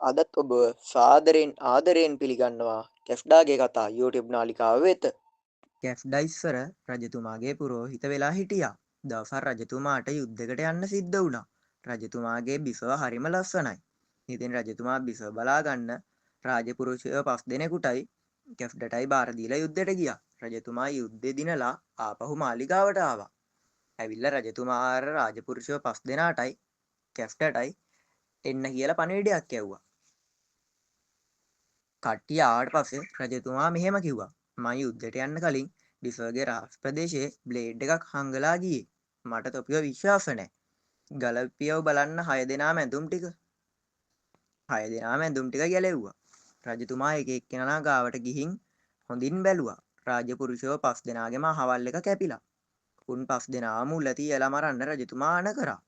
අදත් ඔබ සාදරයෙන් ආදරයෙන් පිළිගන්නවා කැෆ්ඩාගේ කතා YouTube නාලිකාව වෙත. කැෆ්ඩා ඉස්සර රජතුමාගේ පුරෝහිත වෙලා හිටියා. දවසක් රජතුමාට යුද්ධයකට යන්න සිද්ධ වුණා. රජතුමාගේ බිසව හරිම ලස්සනයි. ඉතින් රජතුමා බිසව බලා ගන්න රාජපුරුෂයෝ 5 දෙනෙකුටයි කැෆ්ඩටයි බාර දීලා යුද්ධයට ගියා. රජතුමා යුද්ධේ දිනලා ආපහු මාලිගාවට ආවා. ඇවිල්ලා රජතුමා අර රාජපුරුෂයෝ 5 දෙනාටයි කැෆ්ටටයි එන්න කියලා පණිවිඩයක් ඇව්වා. කට්ටිය ආවට පස්සේ රජතුමා මෙහෙම කිව්වා මම යුද්ධයට යන්න කලින් බිසවගේ රාජ ප්‍රදේශයේ බ්ලේඩ් එකක් හංගලා ගියේ. මට තොපිව විශ්වාස නැහැ. ගලපියව බලන්න 6 දෙනාම ඇඳුම් ටික 6 දෙනාම ඇඳුම් ටික ගැලෙව්වා. රජතුමා එක එක්කෙනා ගාවට ගිහින් හොඳින් බැලුවා. රාජපුරුෂයෝ 5 දෙනාගේම අහවල් එක කැපිලා. උන් 5 දෙනාම මුල තියලා මරන්න රජතුමා අණ කරා.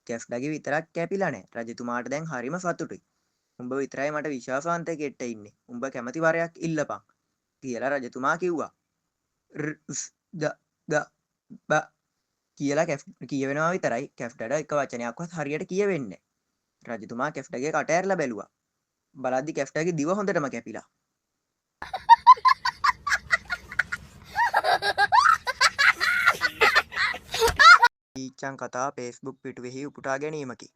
කැෆ්ඩගේ විතරක් කැපිලා නැහැ. රජතුමාට දැන් හරිම සතුටුයි. උඹ විතරයි මට විශ්වාසවන්ත කෙට්ට ඉන්නේ. උඹ කැමති වරයක් ඉල්ලපන් කියලා රජතුමා කිව්වා. ද ද බ කියලා කියවෙනවා විතරයි කැෆ්ටට එක වචනයක්වත් හරියට කියවෙන්නේ. රජතුමා කැෆ්ටගේ කට ඇරලා බැලුවා. බලද්දි කැෆ්ටගේ දිව හොඳටම කැපිලා. ඊච්චන් කතා Facebook පිටුවෙහි උපුටා ගැනීමකි.